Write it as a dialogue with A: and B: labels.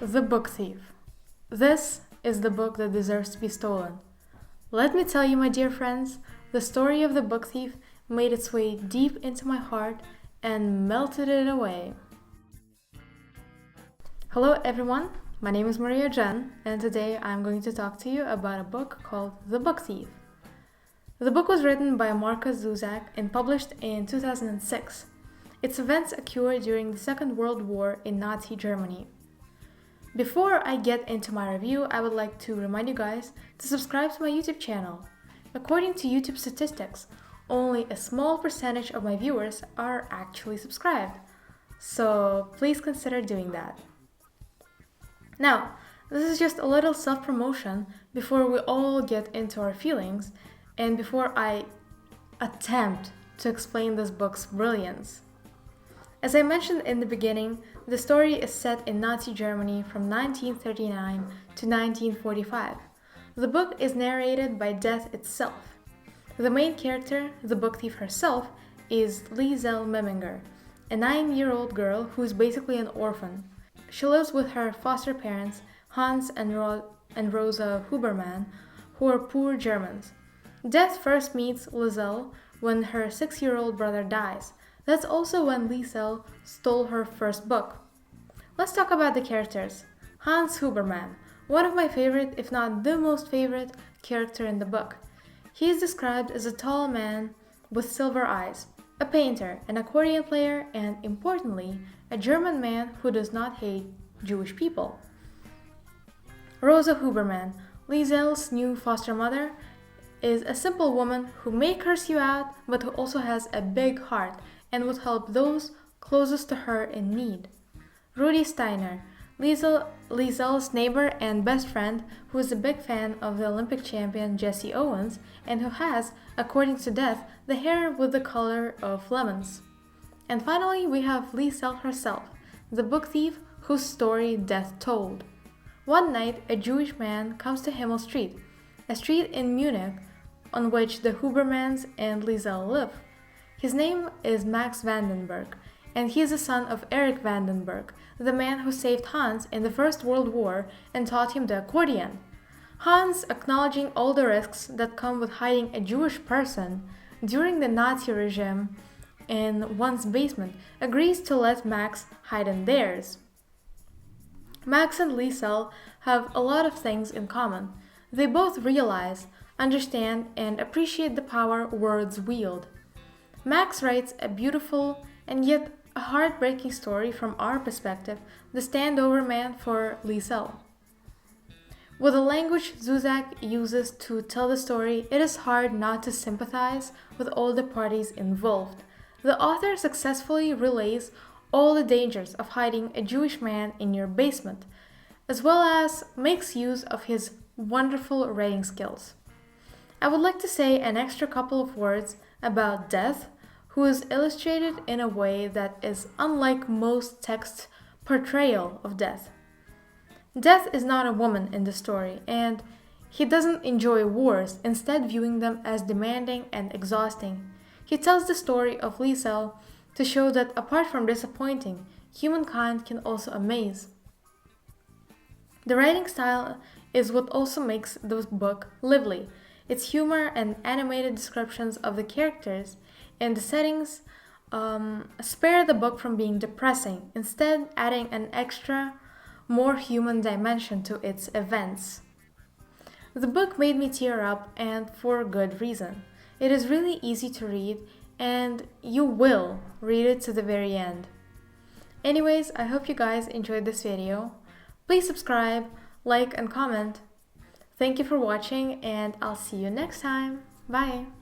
A: The Book Thief. This is the book that deserves to be stolen. Let me tell you, my dear friends, the story of the book thief made its way deep into my heart and melted it away. Hello everyone, my name is Maria Jen, and today I'm going to talk to you about a book called The Book Thief. The book was written by Markus Zuzak and published in 2006. Its events occurred during the Second World War in Nazi Germany. Before I get into my review, I would like to remind you guys to subscribe to my YouTube channel. According to YouTube statistics, only a small percentage of my viewers are actually subscribed, so please consider doing that. Now, this is just a little self-promotion before we all get into our feelings and before I attempt to explain this book's brilliance. As I mentioned in the beginning, the story is set in Nazi Germany from 1939 to 1945. The book is narrated by death itself. The main character, the book thief herself, is Liesel Meminger, a 9-year-old girl who is basically an orphan. She lives with her foster parents, Hans and Rosa Hubermann, who are poor Germans. Death first meets Liesel when her 6-year-old brother dies. That's also when Liesel stole her first book. Let's talk about the characters. Hans Hubermann, one of my favorite, if not the most favorite, character in the book. He is described as a tall man with silver eyes, a painter, an accordion player, and, importantly, a German man who does not hate Jewish people. Rosa Hubermann, Liesel's new foster mother, is a simple woman who may curse you out, but who also has a big heart and would help those closest to her in need. Rudy Steiner, Liesel's neighbor and best friend, who is a big fan of the Olympic champion Jesse Owens and who has, according to Death, the hair with the color of lemons. And finally, we have Liesel herself, the book thief whose story Death told. One night, a Jewish man comes to Himmel Street, a street in Munich on which the Hubermanns and Liesel live. His name is Max Vandenburg, and he is the son of Erich Vandenburg, the man who saved Hans in the First World War and taught him the accordion. Hans, acknowledging all the risks that come with hiding a Jewish person during the Nazi regime in one's basement, agrees to let Max hide in theirs. Max and Liesel have a lot of things in common. They both realize, understand, and appreciate the power words wield. Max writes a beautiful and yet a heartbreaking story from our perspective, the standover man for Liesel. With the language Zuzak uses to tell the story, it is hard not to sympathize with all the parties involved. The author successfully relays all the dangers of hiding a Jewish man in your basement, as well as makes use of his wonderful writing skills. I would like to say an extra couple of words about Death, who is illustrated in a way that is unlike most texts' portrayal of Death. Death is not a woman in the story, and he doesn't enjoy wars, instead viewing them as demanding and exhausting. He tells the story of Liesel to show that apart from disappointing, humankind can also amaze. The writing style is what also makes the book lively. Its humor and animated descriptions of the characters and the settings spare the book from being depressing, instead adding an extra, more human dimension to its events. The book made me tear up, and for good reason. It is really easy to read, and you will read it to the very end. Anyways, I hope you guys enjoyed this video. Please subscribe, like, and comment. Thank you for watching, and I'll see you next time. Bye!